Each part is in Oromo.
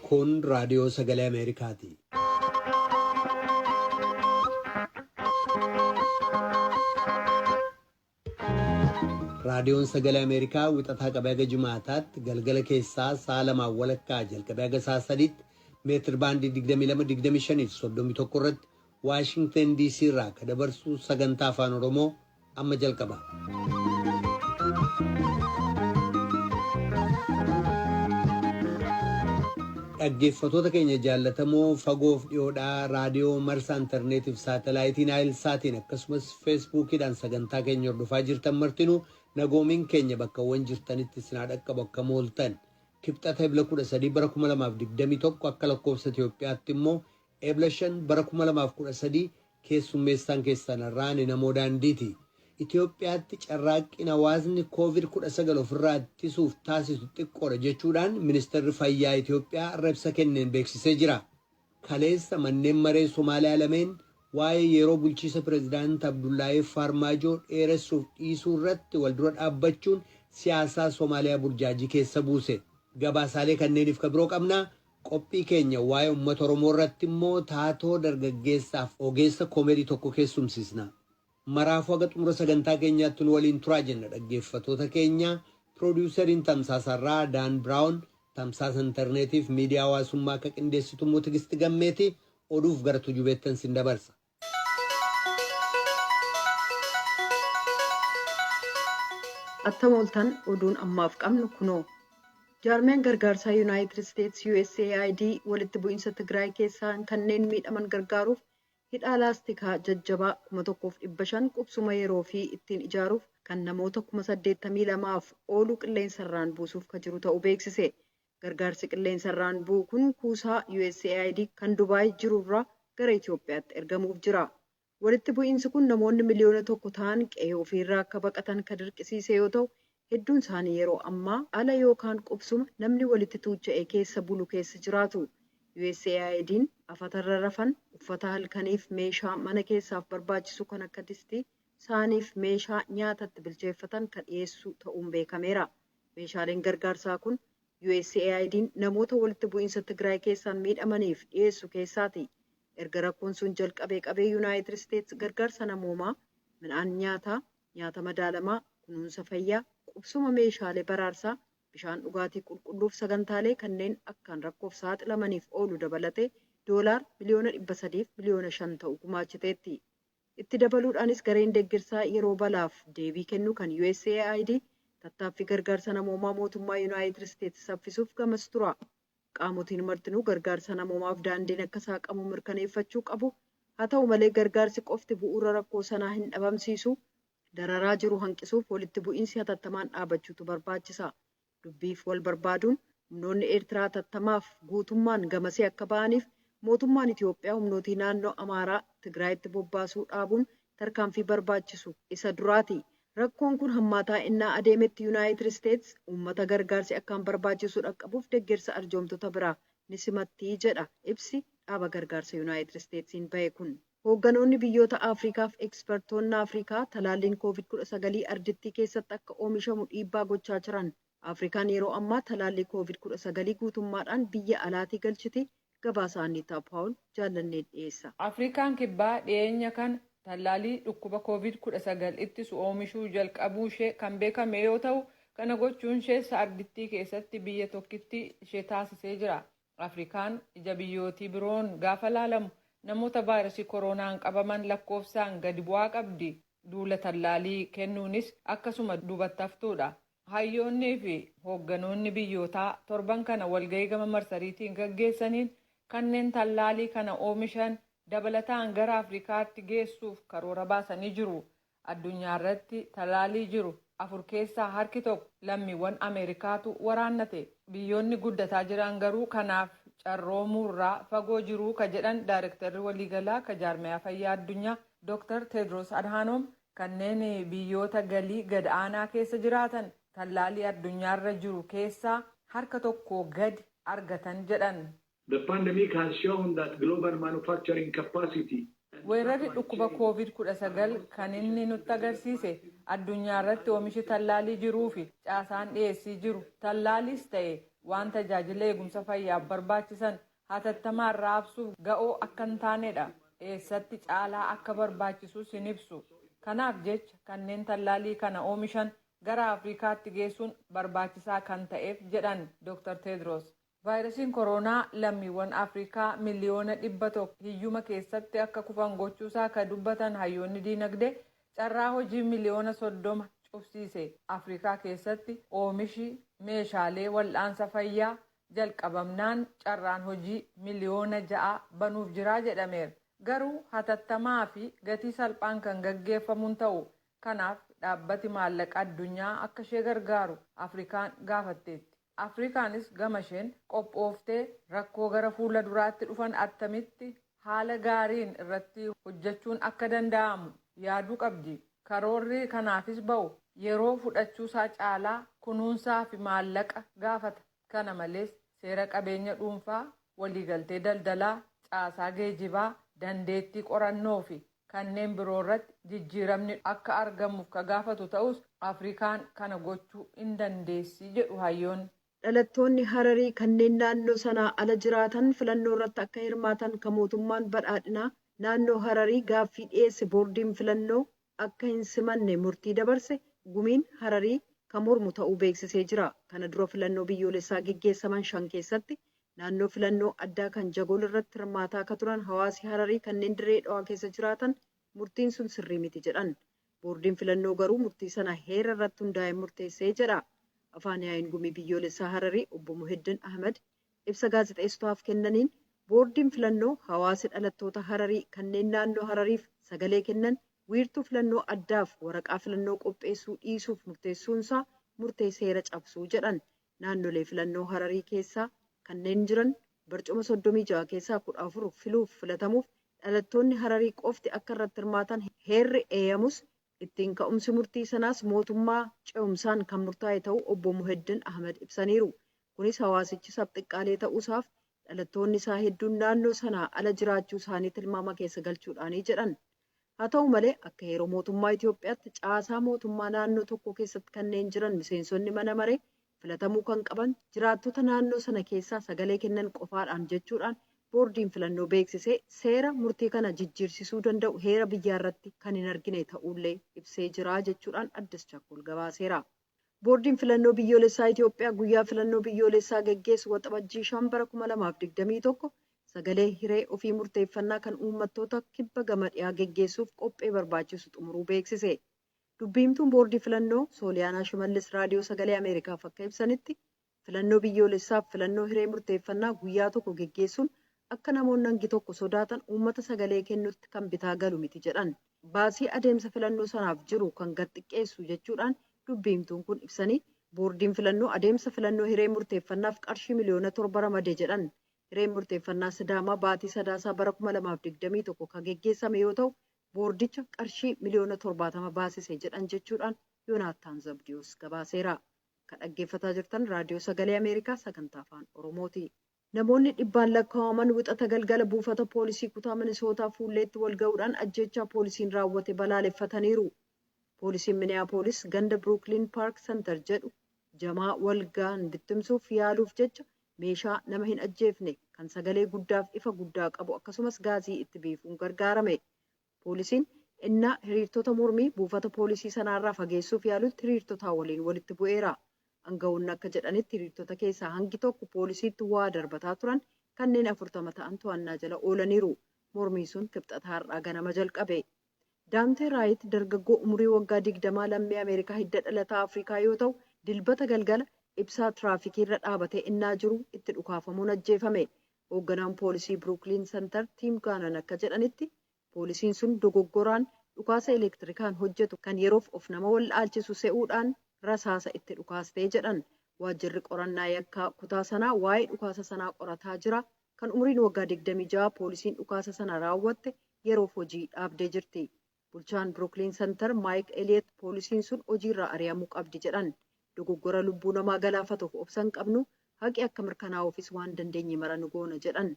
Kun raadiyoo sagalee Ameerikaati. Raadiyoon sagalee Ameerikaa wixataa qabee haga Jimaataatti galgala keessaa sa'a 2 walakkaa jalqabee haga sa'a 3tti meetir baandii 22-25 fi 31 irratti Waashingtan DC irraa kan dabarsu sagantaa afaan Oromoo amma jalqaba. Dhaggeeffattoota keenya jaallatamoo fagoof dhiyoodhaa raadiyoo marsaa intarneetii fi saatalaayitiin Naayilsaatiin akkasumas feesbuukiidhaan sagantaa keenya hordofaa jirtan martinuu nagoomiin keenya bakkawwan jirtanitti sinaa dhaqqabu akka mooltan kibxata ebla 13 bara 2021 akka lakkoofsa Itoophiyaatti immoo ebla 5 bara 2013 keessummeessaan keessan irraan namoo daandiiti. Itoophiyaatti carraaqqina hawaasni COVID-19 ofirraa ittisuuf taasisu xiqqoodha jechuudhaan ministeerri fayyaa Itoophiyaa ibsa kenneen beeksisee jira. Kaleessa manneen maree Somaaliyaa lameen waa'ee yeroo bulchiisa pireezidaantii Abdullaahi Farmaajoo dheeressuuf dhiisuu irratti waldura dhaabbachuun siyaasaa Somaaliyaa burjaajii keessa buuse. Gabaasaalee kanneeniif kan biroo qabnaa. Qophii keenya waa'ee uummata Oromoo irratti immoo taatoo dargaggeessaaf ogeessa koomedii tokko keessumsiisna. Maraafuu haga xumura sagantaa keenyaatti nu waliin turaa jenna dhaggeeffattoota keenya. Piroodyuuseriin tamsaasarraa Daan Biraawun, tamsaasa intarneetii fi miidiyaa hawaasummaa akka qindeessitu immoo Tigisti Gammeeti oduuf gara tujubeettan sin dabarsa. Attamooltan oduun ammaaf qabnu kunoo. Jaarmeen gargaarsaa Yuunaayitid Isteetsi USAID walitti bu'iinsa Tigraay keessaa kanneen miidhaman gargaaruuf hidhaa laastikaa jajjabaa 1,500 qubsuma yeroo fi ittiin ijaaruuf kan namoota 82,000f oolu qilleensarraan buusuuf kan jiru ta'uu beeksise. Gargaarsi qilleensarraan bu'u kun kuusaa USAID kan Dubaay jirurraa gara Itoophiyaatti ergamuuf jira. Walitti bu'iinsi kun namoonni miliyoona 1 ta'an qe'ee ofiirraa akka baqatan kan dirqisiise yoo ta'u, hedduun isaanii yeroo ammaa ala yookaan qubsuma namni walitti tuucha'ee keessa bulu keessa jiraatu. USAID'n afatarra rafan uffata halkaniif meeshaa mana keessaaf barbaachisu kan akka distii, saaniif meeshaa nyaatatti bilcheeffatan kan dhiyeessu ta'uun beekameera. Meeshaaleen gargaarsaa kun USAID'n namoota walitti bu'iinsa Tigraay keessaan miidhamaniif dhiyeessu keessaati. Erga rakkoon sun jalqabee Yuunaayitid Isteetsi gargaarsa namoomaa, midhaan nyaataa, nyaata madaalamaa, kunuunsa fayyaa, qubsuma meeshaalee baraarsaa, bishaan dhugaatii qulqulluuf sagantaalee kanneen akkaan rakkoof saaxilamaniif oolu dabalatee $300 miliyoona 500 ta'u gumaachiteetti. Itti dabaluudhaanis gareen deeggarsaa yeroo balaaf deebii kennu kan USAID tattaaffii gargaarsa namoomaa mootummaa Yuunaayitid Isteetsi saffisuuf gamas tura. Qaamotiin martinuu gargaarsa namoomaaf daandiin akka saaqamu mirkaneeffachuu qabu. Haa ta'u malee gargaarsi qofti bu'uura rakkoo sanaa hin dhabamsiisu. Dararaa jiru hanqisuuf walitti bu'iinsi hatattamaan dhaabbachuutu barbaachisa. Dubbiif wal barbaaduun humnoonni Eertiraa hatattamaaf guutummaan gamasee akka ba'aniif mootummaan Itoophiyaa humnootii naannoo Amaaraa Tigraayitti bobbaasuu dhaabuun tarkaanfii barbaachisu isa duraati. Rakkoon kun hammaataa innaa adeemetti Yuunaayitid Isteetsi uummata gargaarsi akkaan barbaachisu dhaqqabuuf deeggarsa arjoomtoota biraa ni simatti jedha ibsi dhaaba gargaarsa Yuunaayitid Isteetsiin bahe kun. Hoogganoonni biyyoota Afrikaa fi ekspertoonni Afrikaa talaalliin COVID-19 ardittii keessatti akka oomishamu dhiibbaa gochaa jiran. Afrikaan yeroo ammaa talaallii COVID-19 guutummaadhaan biyya alaatii galchiti. Gabaasa Anniitaa Paawul jaallanneen dhiyeessa. Afrikaan kibbaa dhiyeenya kana talaallii dhukkuba COVID-19 ittisu oomishuu jalqabuu ishee kan beekame yoo ta'u, kana gochuun ishee ardittii keessatti biyya tokkitti ishee taasisee jira. Afrikaan ija biyyootii biroon gaafa laalamu namoota vaayirasii koronaan qabaman lakkoofsaan gadi bu'aa qabdi. Duula tallaalii kennuunis akkasuma duubatti haftuudha. Hayyoonnii fi hoogganoonni biyyootaa torban kana walgahii gama marsariitiin gaggeessaniin kanneen tallaalii kana oomishan dabalataan gara Afrikaatti geessuuf karoora baasanii jiru. Addunyaa irratti tallaalii jiru 4 keessaa harki tokko lammiiwwan Ameerikaatu waraannate. Biyyoonni guddataa jiran garuu kanaaf carroomuurraa fagoo jiru ka jedhan Daayirektarri waliigalaa ka jaarmiyaa fayyaa addunyaa Dr. Tedros Adhanom kanneen biyyoota galii gad aanaa keessa jiraatan tallaalii addunyaarra jiru keessaa harka tokko gad argatan jedhan. The pandemic has shown that global manufacturing capacity Weerarri dhukkuba COVID-19 kan inni nutti agarsiise addunyaa irratti oomishi tallaalii jiruu fi caasaan dhiyeessii jiru tallaaliis ta'e waan tajaajila eegumsa fayyaaf barbaachisan hatattamaan raabsuuf ga'oo akka hin taanedha. Eessatti caalaa akka barbaachisus hin ibsu. Kanaaf jecha kanneen tallaalii kana oomishan gara Afrikaatti geessuun barbaachisaa kan ta'eef jedhan Dr. Tedros. Vaayirasiin koronaa lammiiwwan Afrikaa miliyoona 100 hiyyuma keessatti akka kufan gochuusaa kan dubbatan hayyoonni diinagdee carraa hojii miliyoona 30 cufsiise. Afrikaa keessatti oomishi meeshaalee wal'aansa fayyaa jalqabamnaan carraan hojii miliyoona 6 banuuf jira jedhameera. Garuu hatattamaa fi gatii salphaan kan gaggeeffamuun ta'u. Kanaaf dhaabbati maallaqa addunyaa akka ishee gargaaru Afrikaan gaafatteetti. Afrikaanis gama isheen qophooftee rakkoo gara fuula duraatti dhufan attamitti haala gaariin irratti hojjechuun akka danda'amu yaaduu qabdi. Karoorri kanaafis ba'u yeroo fudhachuusaa caalaa kunuunsaa fi maallaqa gaafata. Kana malees seera qabeenya dhuunfaa, waliigaltee daldalaa, caasaa geejibaa, dandeettii qorannoo fi kanneen biroo irratti jijjiiramni akka argamuuf ka gaafatu ta'us Afrikaan kana gochuu hin dandeessi jedhu hayyoonni. Dhalattoonni Hararii kanneen naannoo sanaa ala jiraatan filannoo irratti akka hirmaatan kan mootummaan badhaadhinaa naannoo Hararii gaaffii dhiyeesse boordiin filannoo akka hin simanne murtii dabarse gumiin Hararii kan mormu ta'uu beeksisee jira. Kana dura filannoo biyyoolessaa geggeessaman 5 keessatti naannoo filannoo addaa kan Jagol irratti hirmaataa akka turan hawaasi Hararii kanneen dirree dhawaa keessa jiraatan murtiin sun sirrii miti jedhan. Boordiin filannoo garuu murtii sana heera irratti hundaa'ee murteessee jedha. Afaan yaa'iin gumii biyyoolessaa Hararii obbo Muhiddin Ahmed ibsa gaazexeessitootaaf kennaniin boordiin filannoo hawaasi dhalattoota Hararii kanneen naannoo Harariif sagalee kennan wiirtuu filannoo addaaf waraqaa filannoo qopheessuu dhiisuuf murteessuunsaa murtee seera cabsuu jedhan. Naannolee filannoo Hararii keessaa kanneen jiran barcuma 36 keessaa 14 filuuf filatamuuf dhalattoonni Hararii qofti akka irratti hirmaatan heerri eeyyamus ittiin ka'umsi murtii sanaas mootummaa ce'umsaan kan murtaa'e ta'uu obbo Muhiddin Ahmed ibsaniiru. Kunis hawaasichi sabxiqqaalee ta'uusaaf dhalattoonni isaa hedduun naannoo sanaa ala jiraachuu isaanii tilmaama keessa galchuudhaanii jedhan. Haa ta'u malee akka yeroo mootummaa Itoophiyaatti caasaa mootummaa naannoo tokko keessatti kanneen jiran miseensonni mana maree filatamuu kan qaban jiraattota naannoo sana keessaa sagalee kennan qofaadhaan jechuudhaan boordiin filannoo beeksisee seera murtii kana jijjiirsisuu danda'u heera biyyaa irratti kan hin argine ta'ullee ibsee jira jechuudhaan Addis Chakkol gabaaseera. Boordiin filannoo biyyoolessaa Itoophiyaa guyyaa filannoo biyyoolessaa geggeessu waxabajjii 5 bara 2021 sagalee hiree ofii murteeffannaa kan uummattoota kibba gama dhiyaa geggeessuuf qophee barbaachisu xumuruu beeksise. Dubbiimtuun boordii filannoo Sooliyaanaa Shimallis raadiyoo sagalee Ameerikaaf akka ibsanitti filannoo biyyoolessaaf filannoo hiree murteeffannaa guyyaa tokko geggeessuun akka namoonni hangi tokko sodaatan uummata sagalee kennutti kan bitaa galu miti jedhan. Baasii adeemsa filannoo sanaaf jiru kan gad xiqqeessu jechuudhaan dubbiimtuun kun ibsanii boordiin filannoo adeemsa filannoo hiree murteeffannaaf qarshii miliyoona 7 ramade jedhan. Hireen murteeffannaa Sidaamaa baatii Sadaasaa bara 2021 kan geggeessame yoo ta'u boordicha qarshii miliyoona 70 baasise jedhan jechuudhaan Yoonaattaan Zabdiyoos gabaaseera. Kan dhaggeeffataa jirtan raadiyoo sagalee Ameerikaa sagantaa afaan Oromooti. Namoonni dhibbaan lakkaa'aman wixata galgala buufata poolisii kutaa Minisootaa fuulleetti wal ga'uudhaan ajjechaa poolisiin raawwate balaaleffataniiru. Poolisiin Minneapolis ganda Brooklyn Park Center jedhu jamaa wal ga'an bittimsuuf yaaluuf jecha meeshaa nama hin ajjeefne kan sagalee guddaaf ifa guddaa qabu akkasumas gaazii itti biifuun gargaarame. Poolisiin innaa hiriirtota mormii buufata poolisii sanaarraa fageessuuf yaalutti hiriirtotaa waliin walitti bu'eera. Aangawoonni akka jedhanitti hiriirtota keessaa hangi tokko poolisiitti waa darbataa turan kanneen 40 ta'an to'annaa jala oolaniiru. Mormii sun kibxata har'aa ganama jalqabe. Daantee Raayit dargaggoo umurii waggaa 20 lammii Ameerikaa hidda dhalataa Afrikaa yoo ta'u dilbata galgala ibsaa tiraafikii irra dhaabatee innaa jiru itti dhukaafamuun ajjeefame. Hoogganaan poolisii Brooklyn Center Tiim Gaanan akka jedhanitti poolisiin sun dogoggoraan dhukaasa elektirikaan hojjetu kan yeroof of nama wallaalchisu se'uudhaan rasaasa itti dhukaastee jedhan. Waajjirri qorannaa yakkaa kutaa sanaa waa'ee dhukaasa sanaa qorataa jira. Kan umriin waggaa 26 poolisiin dhukaasa sana raawwatte yeroof hojii dhaabdee jirti. Bulchaan Brooklyn Center Maayik Eliyeet poolisiin sun hojiirraa ari'amuu qabdi jedhan. Dogoggora lubbuu namaa galaafatuuf obsan qabnu haqi akka mirkanaa'uufis waan dandeenye mara nu goona jedhan.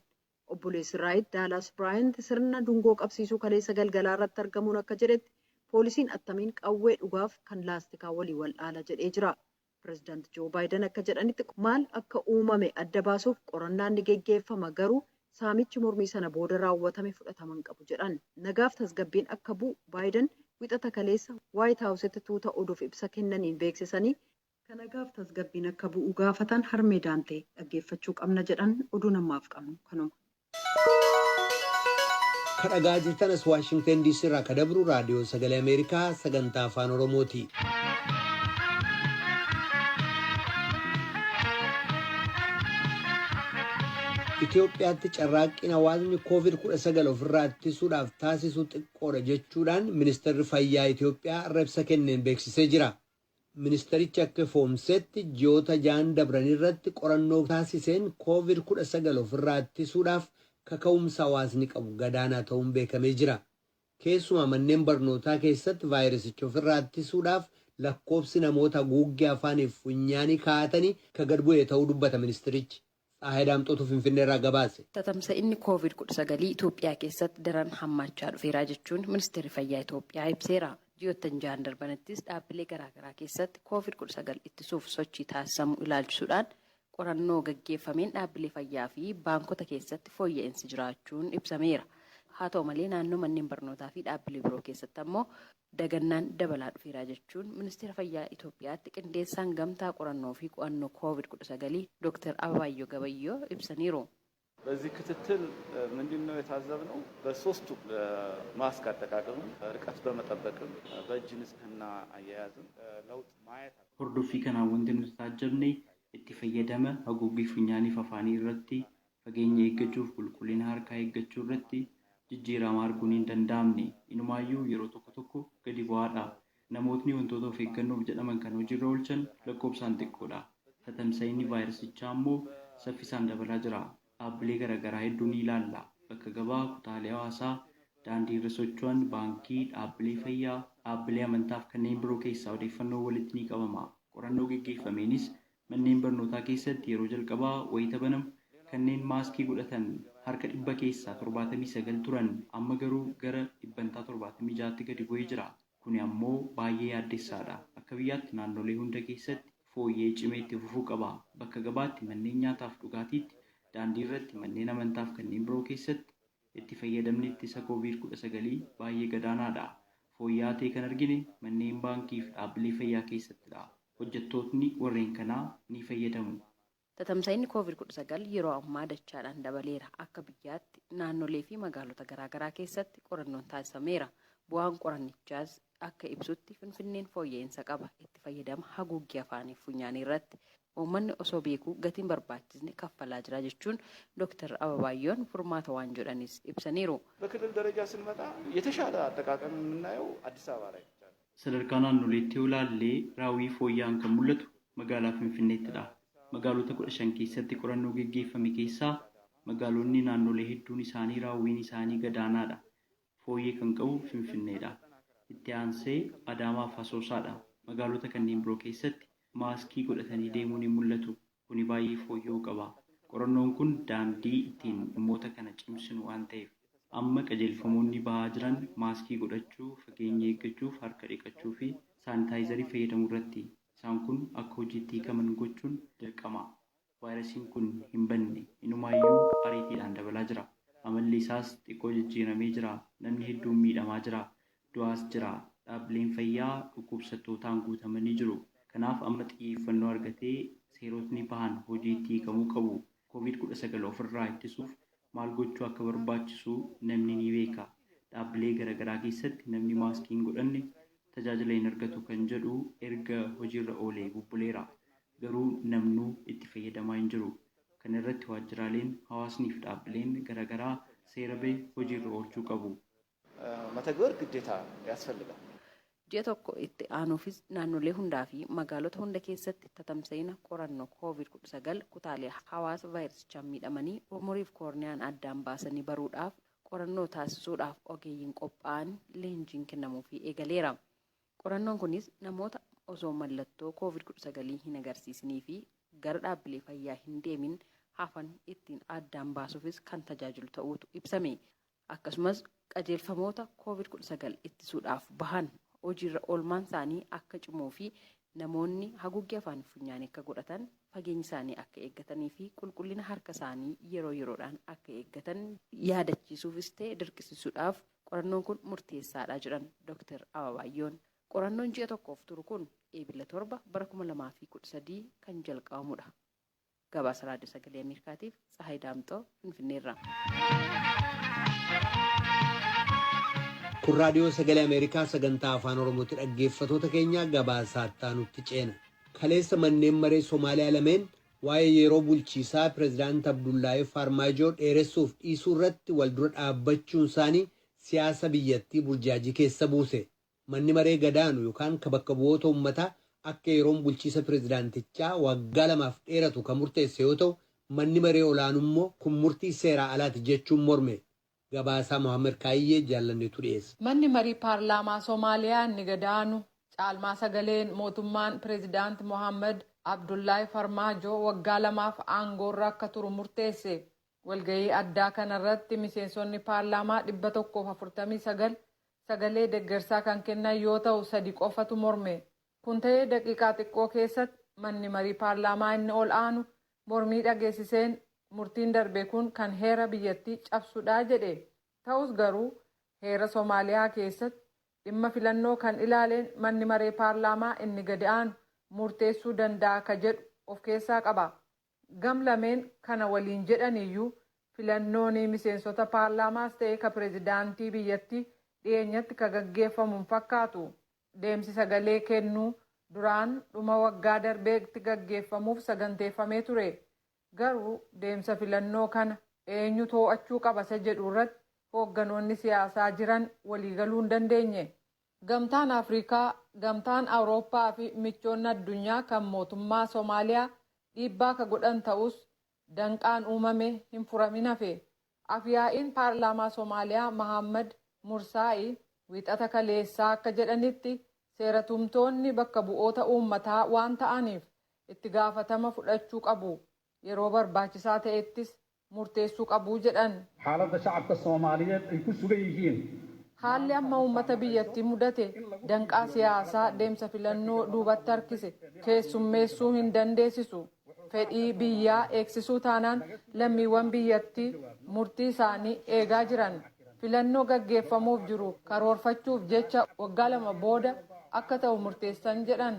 Obboleessi Raayit Daalaas Biraayant sirna dungoo qabsiisuu kaleessa galgalaa irratti argamuun akka jedhetti poolisiin attamiin qawwee dhugaaf kan laastikaa walii wal dhaala jedhee jira. Pireezidaanti Joo Baayiden akka jedhanitti maal akka uumame adda baasuuf qorannaan ni geggeeffama garuu saamichi mormii sana booda raawwatame fudhataman qabu jedhan. Nagaaf tasgabbiin akka bu'u Baayiden wixata kaleessa Waayit Haawusitti tuuta oduuf ibsa kennaniin beeksisanii kan nagaaf tasgabbiin akka bu'u gaafatan harmee daantee dhaggeeffachuu qabna jedhan oduu namaaf qabnu kanuma. Kadhagaa jirtanas Waashingtan DC irraa kadabru raadiyoo sagalee Ameerikaa sagantaa afaan Oromooti. Itoophiyaatti carraaqqina hawaasni COVID-19 ofirraa ittisuudhaaf taasisu xiqqoodha jechuudhaan ministeerri fayyaa Itoophiyaa ibsa kenneen beeksisee jira. Ministerichi akka foomsetti ji'oota 6 dabran irratti qorannoo taasiseen COVID-19 ofirraa ittisuudhaaf kaka'umsa hawaasni qabu gadaanaa ta'uun beekamee jira. Keessumaa manneen barnootaa keessatti vaayirasicha ofirraa ittisuudhaaf lakkoofsi namoota haguuggee afaaniif funyaanii kaa'atanii gad bu'ee ta'uu dubbata ministerichi. Daamxootu Finfinnee irraa gabaase. Tatamsa'inni COVID-19 Itoophiyaa keessatti daran hammaachaa dhufeera jechuun ministeerri fayyaa Itoophiyaa ibseera. Ji'oottan 6 darbanittis dhaabbilee garaagaraa keessatti COVID-19 ittisuuf sochii taasisamu ilaalchisuudhaan qorannoo gaggeeffameen dhaabbilee fayyaa fi baankota keessatti fooyya'insi jiraachuun ibsameera. Haa ta'u malee naannoo manneen barnootaa fi dhaabbilee biroo keessatti ammoo dagannaan dabalaa dhufeera jechuun ministeera fayyaa Itoophiyaatti qindeessaan gamtaa qorannoo fi qo'annoo COVID-19 Dr. Ababaayyo Gabayyoo ibsaniiru. በዚህ ክትትል ምንድነው የታዘብነው? በሶስቱ ማስክ አጠቃቀም ርቀት በመጠበቅም በእጅ ንጽህና አያያዝም ለውጥ ማየት hordofii kanaan wanti nuti taajjabne itti fayyadama haguuggii funyaanii afaanii irratti fageenya eeggachuuf qulqullina harkaa eeggachuu irratti jijjiirama arguun hin danda'amne inumaayyuu yeroo tokko gadi bu'aadha. Namootni wantoota of eeggannoof jedhaman kan hojiirra oolchan lakkoofsaan xiqqoodha. Tatamsa'inni vaayirasichaa immoo saffisaan dabalaa jira. Dhaabbilee garaagaraa hedduu ni ilaalla. Bakka gabaa, kutaalee hawaasaa, daandii irra socho'an, baankii, dhaabbilee fayyaa, dhaabbilee amantaa fi kanneen biroo keessaa odeeffannoo walitti ni qabama. Qorannoo gaggeeffameenis manneen barnootaa keessatti yeroo jalqabaa wayita banamu kanneen maaskii godhatan harka 100 keessaa 79 turan amma garuu gara 76tti gadi bu'ee jira. Kuni ammoo baay'ee yaaddessaadha. Akka biyyaatti naannolee hunda keessatti fooyyee cimee itti fufuu qaba. Bakka gabaatti manneen nyaataaf dhugaatiitti daandii irratti manneen amantaaf kanneen biroo keessatti itti fayyadamni ittisa COVID-19 baay'ee gadaanaadha. Fooyya'aa ta'e kan argine manneen baankii fi dhaabbilee fayyaa keessattidha. Hojjettootni warreen kanaa ni fayyadamu. Tatamsa'inni COVID-19 yeroo ammaa dachaadhaan dabaleera. Akka biyyaatti naannolee fi magaalota garaagaraa keessatti qorannoon taasifameera. Bu'aan qorannichaas akka ibsutti Finfinneen fooyya'insa qaba. Itti fayyadama haguuggii afaanii funyaanii irratti uummanni osoo beekuu gatiin barbaachisne kaffalaa jira jechuun Dr. Ababaayyoon furmaata waan jedhanis ibsaniiru. በክልል ደረጃ ስንመጣ የተሻለ አጠቃቀም የምናየው አዲስ አበባ ላይ ብቻ ነው። Sadarkaa naannoleetti yoo ilaalle raawwii fooyya'aan kan mul'atu magaalaa Finfinneettidha. Magaalota 15 keessatti qorannoo gaggeeffame keessaa magaalonni naannolee hedduun isaanii raawwiin isaanii gadaanaadha. Fooyyee kan qabu Finfinneedha. Itti aansee Adaamaa fi Asoosaadha. Magaalota kanneen biroo keessatti maaskii godhatanii deemuun ni mul'atu. Kuni baay'ee fooyya'uu qaba. Qorannoon kun daandii ittiin dhimmoota kana cimsinu waan ta'eef amma qajeelfamoonni bahaa jiran maaskii godhachuu, fageenya eeggachuu, harka dhiqachuu fi saanitaayizarii fayyadamuu irratti. Isaan kun akka hojiitti hiikaman gochuun dirqama. Vaayirasiin kun hin banne inumaayyuu ariitiidhaan dabalaa jira. Amalli isaas xiqqoo jijjiiramee jira. Namni hedduun miidhamaa jira. Du'aas jira. Dhaabbileen fayyaa dhukkubsattootaan guutamanii jiru. Kanaaf amma xiyyeeffannoo argatee seerotni bahan hojiitti hiikamuu qabu. COVID-19 ofirraa ittisuuf maal gochuu akka barbaachisu namni ni beeka. Dhaabbilee garaagaraa keessatti namni maaskii hin godhanne tajaajila hin argatu kan jedhu erga hojiirra oolee bubbuleera. Garuu namnuu itti fayyadamaa hin jiru. Kana irratti waajjiraaleen hawaasnii fi dhaabbileen garaagaraa seera ba'e hojiirra oolchuu qabu. መተግበር ግዴታ ያስፈልጋል። Ji'a tokko itti aanuufis naannolee hundaa fi magaalota hunda keessatti tatamsa'ina qorannoo COVID-19 kutaalee hawaasa vaayirasichaan miidhamanii umuriif koorniyaan addaan baasanii baruudhaaf qorannoo taasisuudhaaf ogeeyyiin qophaa'an leenjiin kennamuu fi eegaleera. Qorannoon kunis namoota osoo mallattoo COVID-19 hin agarsiisnii fi gara dhaabbilee fayyaa hin deemin hafan ittiin addaan baasuufis kan tajaajilu ta'uutu ibsame. Akkasumas qajeelfamoota COVID-19 ittisuudhaaf bahan hojiirra oolmaan isaanii akka cimuu fi namoonni haguuggee afaan funyaanii akka godhatan, fageenyi isaanii akka eeggatanii fi qulqullina harka isaanii yeroo yeroodhaan akka eeggatan yaadachiisuufis ta'e dirqisiisuudhaaf qorannoon kun murteessaadha jedhan Dr. Ababaayyoon. Qorannoon ji'a tokkoof turu kun eebila 7 bara 2013 kan jalqabamudha. Gabaasa Raadiyoo Sagalee Ameerikaatiif Tsahaay Daamxoo Finfinneerraa. Kun Raadiyoo Sagalee Ameerikaa sagantaa Afaan Oromootti dhaggeeffatoota keenya gabaasaa nutti ceena. Kaleessa manneen maree Somaaliyaa lameen waa'ee yeroo bulchiisaa Pireezidaant Abdullaahi Farmaajoo dheeressuuf dhiisuu irratti wal dura dhaabbachuun isaanii siyaasa biyyattii burjaajii keessa buuse. Manni maree gadaanu yookaan bakka bu'oota uummataa akka yeroon bulchiisa pireezidaantichaa waggaa 2 dheeratu kan murteesse yoo ta'u, manni maree olaanuu immoo kun murtii seeraa alaati jechuun morme. Gabaasaa Mohaammed Kaayyee jaallanneetu dhiyeessa. Manni marii paarlaamaa Somaaliyaa inni gadaanu caalmaa sagaleen mootummaan pireezidaant Mohaammed Abdullaahi Farmaajoo waggaa 2 aangoorra akka turu murteesse. Walgahii addaa kanarratti miseensonni paarlaamaa 149 sagalee deeggarsaa kan kennan yoo ta'u 3 qofatu morme. Kun ta'ee daqiiqaa xiqqoo keessatti manni marii paarlaamaa inni ol aanu mormii dhageessiseen murtiin darbe kun kan heera biyyattii cabsudha jedhe. Ta'us garuu heera Somaaliyaa keessatti dhimma filannoo kan ilaaleen manni maree paarlaamaa inni gadi aanu murteessuu danda'a ka jedhu of keessaa qaba. Gam lameen kana waliin jedhaniyyuu filannoon miseensota paarlaamaas ta'e ka pireezidaantii biyyattii dhiyeenyatti ka gaggeeffamu fakkaatu. Deemsi sagalee kennuu duraan dhuma waggaa darbeetti gaggeeffamuuf saganteeffamee ture. Garuu deemsa filannoo kana eenyu to'achuu qaba isa jedhu irratti hoogganoonni siyaasaa jiran waliigaluu hin dandeenye. Gamtaan Afrikaa, Gamtaan Awurooppaa fi michoonni addunyaa kan mootummaa Somaaliyaa dhiibbaa ka godhan ta'us danqaan uumame hin furamin hafe. Afyaa'iin paarlaamaa Somaaliyaa Mohaammed Mursaa'i wiixata kaleessaa akka jedhanitti seeratumtoonni bakka bu'oota uummataa waan ta'aniif itti gaafatama fudhachuu qabu. Yeroo barbaachisaa ta'ettis murteessuu qabu jedhan. Haalata shacabka Soomaaliyeed ay ku sugan yihiin. Haalli amma uummata biyyattii mudate danqaa siyaasaa deemsa filannoo duubatti harkise keessummeessuu hin dandeessisu. Fedhii biyyaa eegsisuu taanaan lammiiwwan biyyattii murtii isaanii eegaa jiran. Filannoo gaggeeffamuuf jiru karoorfachuuf jecha waggaa 2 booda akka ta'u murteessan jedhan.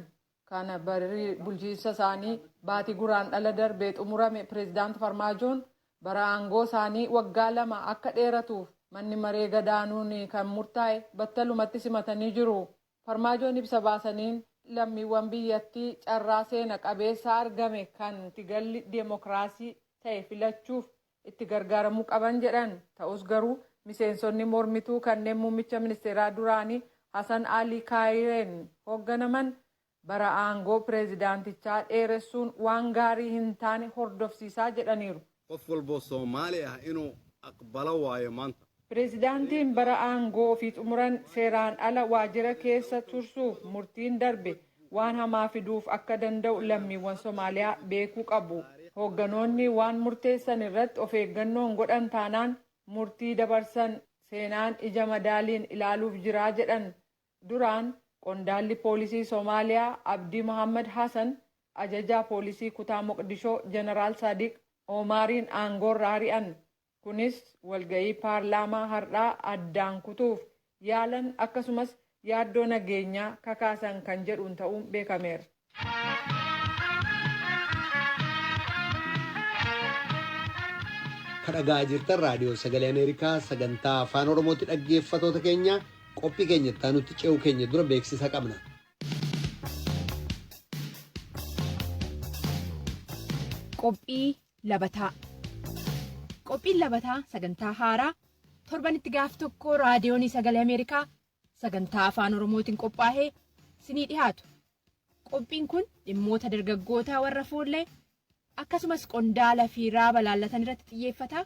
Kana barri bulchiinsa isaanii baatii guraandhala darbee xumurame pireezidaant Farmaajoon bara aangoo isaanii waggaa 2 akka dheeratuuf manni maree gadaanuun kan murtaa'e battalumatti simatanii jiru. Farmaajoon ibsa baasaniin lammiiwwan biyyattii carraa seena qabeessa argame kan tigalli deemokiraasii ta'e filachuuf itti gargaaramuu qaban jedhan. Ta'us garuu miseensonni mormituu kanneen muummicha ministeeraa duraanii Hasan Ali Kaayireen hoogganaman bara aangoo pireezidaantichaa dheeressuun waan gaarii hin taane hordofsiisaa jedhaniiru. Qof walboo Soomaali ah inuu aqbala waayo maanta. Pireezidaantiin bara aangoo ofii xumuran seeraan ala waajjira keessa tursuuf murtiin darbe waan hamaa fiduuf akka danda'u lammiiwwan Soomaaliyaa beekuu qabu. Hoogganoonni waan murteessan irratti of eeggannoon godhan taanaan murtii dabarsan seenaan ija madaaliin ilaaluuf jiraa jedhan. Duraan qondaalli poolisii Soomaaliyaa Abdii Mohaammed Hassan ajajaa poolisii kutaa Moqdishoo Jeneraal Sadiq Omaariin aangoorraa ari'an. Kunis walgahii paarlaamaa har'aa addaan kutuuf yaalan akkasumas yaaddoo nageenyaa kakaasan kan jedhuun ta'uun beekameera. Kadhagaa jirtan Raadiyoo Sagalee Ameerikaa sagantaa Afaan Oromootti dhaggeeffatoota keenya qophii keenyatti nutti ce'uu keenya dura beeksisa qabna. Qophii labataa. Qophiin labataa sagantaa haaraa torbanitti gaaf tokko raadiyoon Sagalee Ameerikaa sagantaa Afaan Oromootiin qophaa'ee sinii dhiyaatu. Qophiin kun dhimmoota dargaggootaa warra fuullee akkasumas qondaala fi raaba laallatan irratti xiyyeeffata.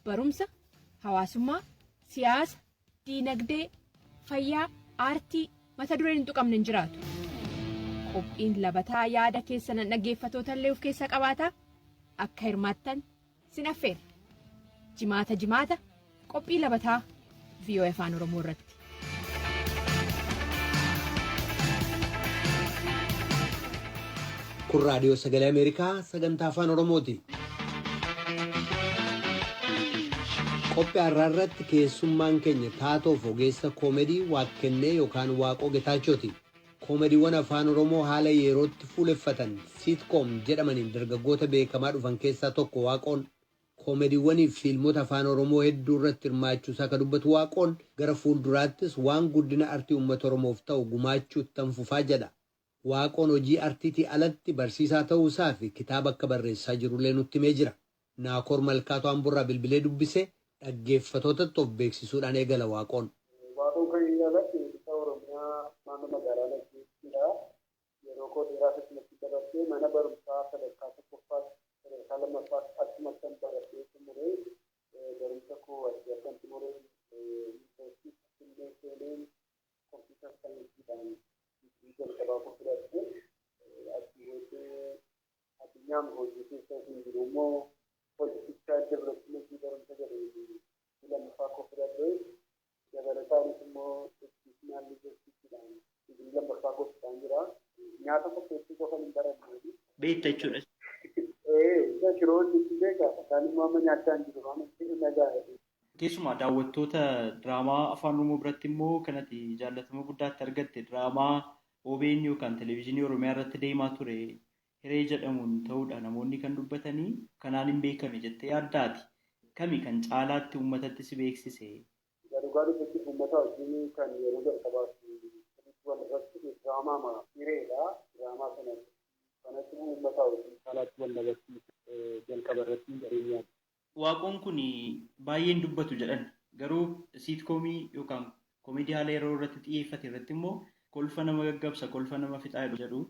Barumsa, hawaasummaa, siyaasa, diinagdee, fayyaa, aartii mata dureen hin tuqamne hin jiraatu. Qophiin labataa yaada keessan dhaggeeffatoota illee of keessaa qabaata. Akka hirmaattan sin affeera. Jimaata qophii labataa VOA Afaan Oromoo irratti. Kun raadiyoo sagalee Ameerikaa sagantaa afaan Oromooti. Qophii har'aa irratti keessummaan keenya taatoof ogeessa koomedii Waaqkennee yookaan Waaqoo Getaachooti. Koomediiwwan afaan Oromoo haala yerootti fuuleffatan siitkoom jedhamaniin dargaggoota beekamaa dhufan keessaa tokko Waaqoon. Koomediiwwanii fi fiilmota afaan Oromoo hedduu irratti hirmaachuusaa kan dubbatu Waaqoon gara fuulduraattis waan guddina artii uummata Oromoof ta'u gumaachuutti fufaa jedha. Waaqoon hojii artiitii alatti barsiisaa ta'uusaa fi kitaaba akka barreessaa jirullee nutti himee jira. Naakoor Malkaatoo Amburraa bilbilee dubbise dhaggeeffatootatti of beeksisuudhaan eegala Waaqoon. Waaqoon kan inni alatti isa Oromiyaa naannoo magaalaa Nagdeettiidha. Yeroo koo dheeraa keessatti dabarsee mana barumsaa sadarkaa tokkoffaa sadarkaa lammaffaa akkasumas kan baratee xumuree barumsa koo adda kan xumuree yuunivarsiitii Finfinnee seenee kompiitara saayinsiidhaan jalqabaa koo fudhatte addunyaa hojii keessa hin jiru immoo politikshaa developmentii barumsa jedhee lammaffaa koo fudhatte dabalataanis immoo institutional leadershipidhaan digrii lammaffaa koo fudhaan jira. Nyaata qopheessuu qofa hin baranne. Beekta jechuudha. Shiroonni itti beekaa isaan immoo amma nyaachaa hin jiru waan itti nagaadha. Keessumaa daawwattoota diraamaa afaan Oromoo biratti immoo kanatti jaallatama guddaatti argatte diraamaa OBN yookaan televezyiinii Oromiyaa irratti deemaa ture hiree jedhamuun ta'uudha namoonni kan dubbatanii kanaan hin beekame jettee yaaddaati. Kami kan caalaatti uummatatti si beeksise? Dhugaa dubbatti uummata wajjin kan yeroo jalqabaatti walirratti diraamaa hireedha. Diraamaa kanatti uummata wajjin caalaatti wal dabarsiise jalqaba irratti jireenyaa. Waaqoon kun baay'een dubbatu jedhan garuu siitkoomii yookaan koomedii haala yeroo irratti xiyyeeffate irratti immoo kolfa nama gaggabsa kolfa nama fixaa jedhu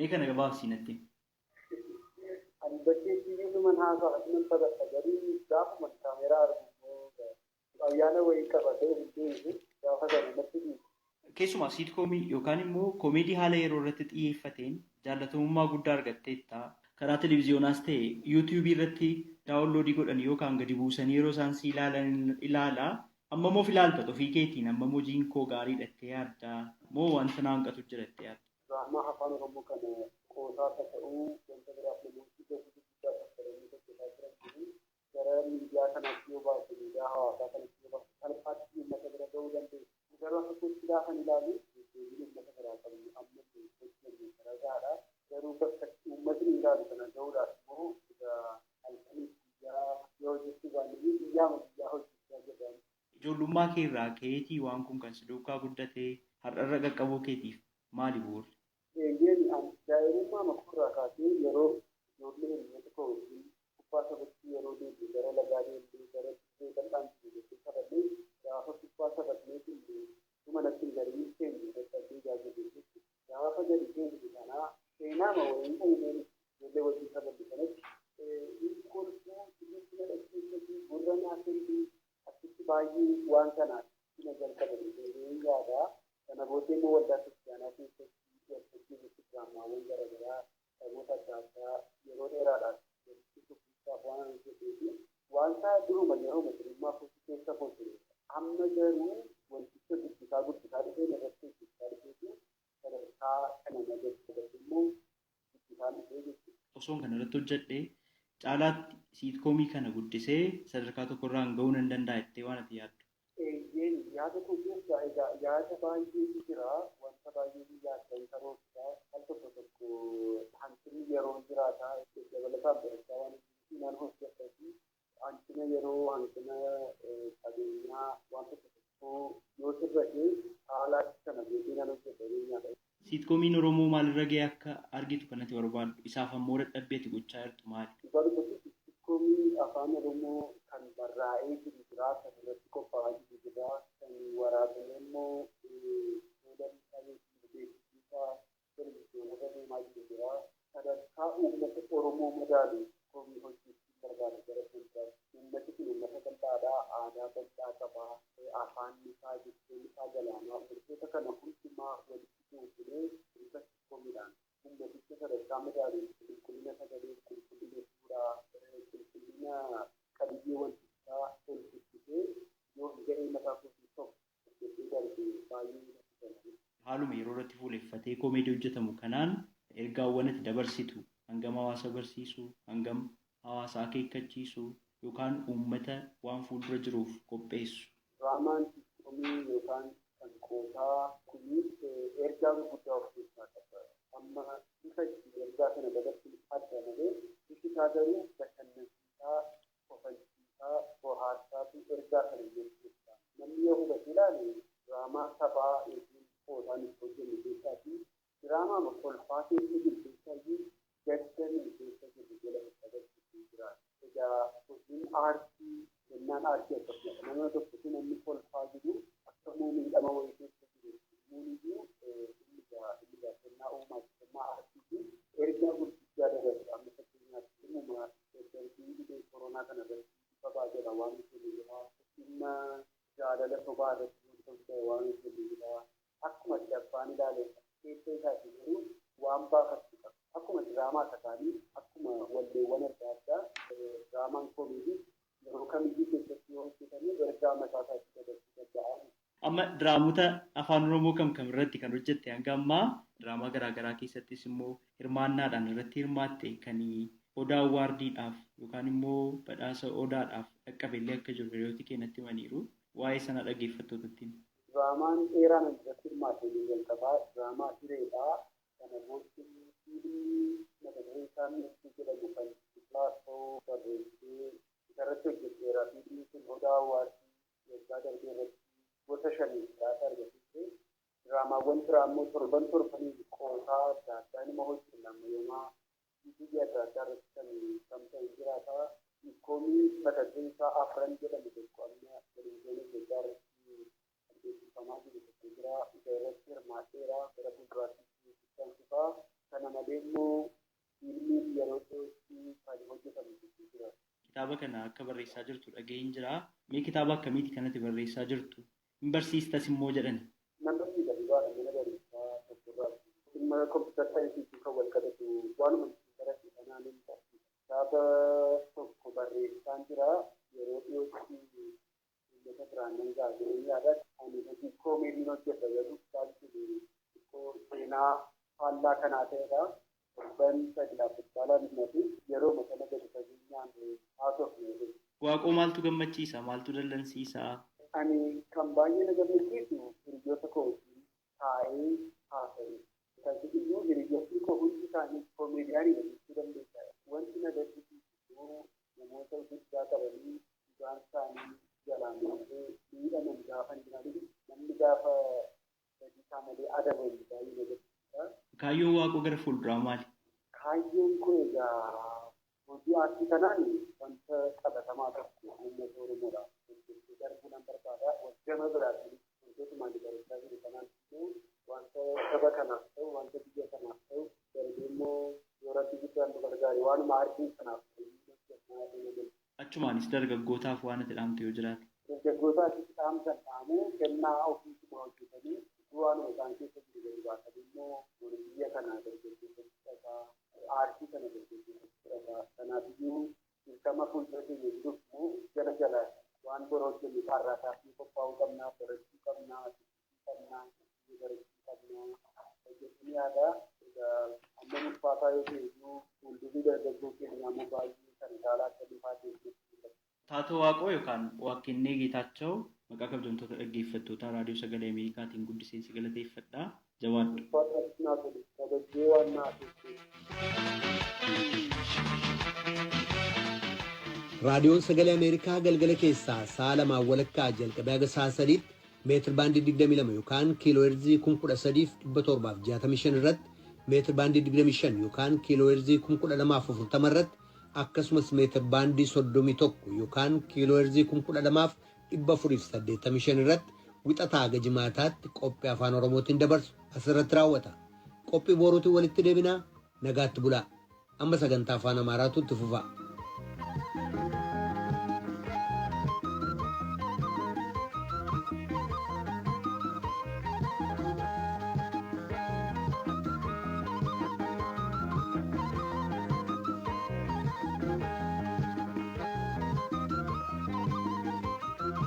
mee kana gabaabsii natti. Ani bakkee TV man haasaa asinan taphata garuu gaafuma kaameeraa argu ayyaana wayii qabatee hundee gaafa sana natti dhiibu. Keessumaa siitkoomii yookaan immoo koomedii haala yeroo irratti xiyyeeffateen jaallatamummaa guddaa argatteetta. Karaa televiziyoonaas ta'e yuutuubii irratti daawunloodii godhan yookaan gadi buusanii yeroo isaan si ilaalaa amma moo filaalta ofii keetiin amma hojiin koo gaarii dhattee yaaddaa moo wanta na hanqatu jirattee yaadda? Diraamaa afaan Oromoo kana qoosaa akka ta'uu wanta biraaf namoonni gosa guddaa fayyadamanii hojjetaa jiran gara miidiyaa kanaatti yoo baatu miidiyaa hawaasaa kanatti yoo baatu salphaatti uummata bira gahuu dandeessu. Garuu akka kootti gaafa ilaalu uummata biraa qabu amma hojjetan garagaadha. Garuu bakka uummatni ilaalu kana gahuudhaaf immoo halkanii biyyaa yoo hojjechuu baannee biyyaa hojjechaa jedhamu. Ijoollummaa kee irraa ka'eetii waan kun kan si duukaa guddatee har'arra qaqqabuu keetiif maali bu'uurri? Daa'imummaa makurraa kaasee yeroo ijoollee hiriyoota koo wajjin kubbaa taphachuu yeroo deemnu gara lagaa deemnee gara dirree bal'aan jechuun taphatee gaafa kubbaa taphatnee dhuma natti garii keenya dadhabdee jaalatee jechuudha. Gaafa gadi keenya kanaa seenaa waliin uumeen ijoollee wajjin taphattu kanatti inni kolfuu sirriitti nadhachiisuu gurra naasirrii achitti baay'ee waan kanaaf na jalqabate yaadaa. Kana booddee immoo waldaa kiristaanaa keessatti waltajjiirratti diraamaawwan garaagaraa saboota adda addaa yeroo dheeraadhaaf dubbisaaf waan hojjeteefi wanta duruma yeroo majirummaa kootii keessa kootii amma garuu wanticha guddisaa dhufee irratti guddisaa dhufeefi sadarkaa kana nageessifatu immoo guddisaan dhufee jechuudha. Osoon kana irratti hojjedhee caalaatti siitkoomii kana guddisee sadarkaa tokkorraan gahuu nan danda'a jettee waan ati yaaddu? Yaada koo keessa egaa yaada baay'eetu jira wanta baay'eetu yaaddan karoorsaa al tokko hanqinni yeroo jiraataa dabalataan barachaa waan nan hojjetati hanqina yeroo hanqina qabeenyaa waan tokko yoo sirratee haalaatti kana beekee nan hojjetanii nyaata. Siitkoomiin Oromoo maalirra gahee akka argitu kanatti barbaaddu isaaf ammoo dadhabbeeti gochaa jirtu maali? Siitkoomii afaan Oromoo kan barraa'ee jiru jira kan irratti qophaa'aa jiru jira kan waraabamee immoo beeksisa televizyiinii deemaa jiru jira sadarkaa uummata Oromoo madaalu koomii hojjechuun barbaada gara fuulduraatti uummati kun uummata bal'aadhaa aadaa bal'aa qabaa afaan isaa jechuun isaa galaanaa wantoota kana hundumaa walitti fuudhee bifa siitkoomidhaan uummaticha sadarkaa madaalu qulqullina sagalee qulqullina suuraa qulqullina qabiyyee wantichaa hojjechiisee yoo ga'ee mataa kootii tokko hojjetee darbe baay'ee natti tola. Haaluma yeroo irratti fuuleffatee koomedii hojjetamu kanaan ergaawwan itti dabarsitu hangam hawaasa barsiisuu, hangam hawaasa akeekkachiisuu yookaan uummata waan fuuldura jiruuf qopheessu. Diraamaan komii yookaan kan qoosaa kunis ergaa gurguddaa of keessaa qaba. Amma bifa ergaa kana dabarsuun adda malee bifi isaa garuu bashannansiisaa, kofalchiisaa, bohaarsaatu ergaa kana jechuudha. Namni yoo hubate ilaale diraamaa taphaa yookiin qoosaan itti hojjennu keessaa fi diraamaa kolfaa keessa jiru keessaa iyyuu gaddan keessa jiru jala agarsiisuu jira. Egaa hojiin aartii jennaan aartii akkasuma nama tokkotu namni kolfaa jiru akka miidhama wayii keessa jiru muumiyyuu inni kennaa uumaa aartii fi ergaa gurguddaa dabarsu amma fakkeenyaatti uumama darbii dhibee koronaa kana irratti ifa baajala waan jennu jira dhimma jaalala sobaa irratti wanta waan jennu jira akkuma dabbaan ilaale keessa isaati garuu waan baafachuu qaba. Akkuma diraamaa takaanii akkuma walleewwan adda addaa diraamaan koomedii yeroo kamiyyuu keessatti yoo hojjetanii ergaa mataa isaatti dabarsuu danda'a. Amma diraamota afaan Oromoo kam irratti kan hojjette hanga ammaa diraamaa garaagaraa keessattis immoo hirmaannaadhaan irratti hirmaatte kan odaa waardiidhaaf yookaan immoo badhaasa odaadhaaf dhaqqabellee akka jiru hiriyooti keenyatti himaniiru. Waa'ee sana dhaggeeffattootatti. Diraamaan dheeraan irratti hirmaatte ni jalqabaa diraamaa hireedhaa kana booddee fiilmii mata dureen isaa Miitii jedhamu kan Pilaatoo barreessee irratti hojjetteera. Fiilmiin kun odaa waardii waggaa darbee irratti gosa shanii dhiyaata argisiise. Diraamaawwan biraa immoo torban qoosaa adda addaa nama hojjennamu yooma biyya adda addaa irratti kan ta'e jiraata. Koomii mata dureen isaa Afran jedhamu tokko amma televizyiinii Itoophiyaa irratti beeksifamaa jiru tokko jira. Isa irratti hirmaateera gara fuulduraatti kan dhufaa. Kana malee immoo fiilmiin yeroo dhiyootti kan hojjetamu jira. Kitaaba kana akka barreessaa jirtu dhaga'een jira. Mee kitaaba akkamiiti kanatti barreessaa jirtu? Hin barsiistas immoo jedhan. Nan barsiisa dhugaadha mana barumsaa tokkorraatti. Dhimma kompiitara saayinsii kan wal qabatu waanuma baratee kanaan hin barsiisa. Kitaaba tokko barreessaan jira yeroo dhiyootti uummata biraan nan gaazexee yaada. Ani hojii koomeediin hojjeta yeroo kitaabni seenaa faallaa kanaa ta'edha. Torban sadi laaffistaalaan himatu yeroo makana gadi fageenyaan haasofne. Waaqoo maaltu gammachiisa? Maaltu dallansiisa? Ani kan baay'ee na gammachiisu hiriyoota koo wajjin taa'ee haasa'e. Kan iyyuu hiriyoonni koo hundi isaanii koomeediyaanii jechuu dandeessa. Wanti na gaddisiisu namoota guddaa qabanii dhugaan isaanii jalaan miidhaman gaafa hin namni gaafa gadi isaa malee adabamu baay'ee na gaddisiisa. Kaayyoon Waaqoo gara fuulduraa maali? Kaayyoon koo egaa hojii aartii kanaan wanta qabatamaa tokko uummata Oromoodhaaf hojjechuu darbuu nan barbaada. Gama biraatiin wantoota maalii barachaa jiru kanaan wanta saba kanaaf ta'u wanta biyya kanaaf ta'u darbee immoo yoo rabbi guddaan nu gargaare waanuma aartii kanaaf ta'u. Achumaanis dargaggootaaf waan ati dhaamte yoo jiraate. Dargaggootaafis dhaamsan dhaamuu kennaa ofiisuma hojjetanii waanuma isaan keessa jiru gadi baasanii immoo biyya kanaa dargaggeessa aartii kana dargaggeessa. Kanaaf iyyuu dirqama fuuldura keenya jiruuf immoo jala jala waan bor hojjennu har'aataaf qophaa'uu qabnaa, barachuu qabnaa, barachuu qabnaa hojjechuun yaada. Amma ulfaataa yoo ta'e iyyuu fuuldurri dargaggoo keenyaa immoo baay'ee kan caalaa akka dhufaa jechuudha. Taatoo Waaqoo yookaan Waaqennee Geetaachoo maqaa kabajamtoota dhaggeeffattoota raadiyoo sagalee Ameerikaatiin guddiseensi galateeffadha. Jawaadhu. Raadiyoon sagalee Ameerikaa galgala keessaa sa'a lamaan walakkaa jalqabee haga sa'a sadiitti meetir baandii 22 yookaan kiiloo heerzii 13,765 irratti meetir baandii 25 yookaan kiiloo heerzii 1240 irratti akkasumas meetir baandii 31 yookaan kiiloo heerzii 12,485 irratti wixataa haga jimaataatti qophii afaan Oromootiin dabarsu asirratti raawwata. Qophii boruutiin walitti deebinaa nagaatti bulaa. Amma sagantaa afaan Amaaraatu itti fufa.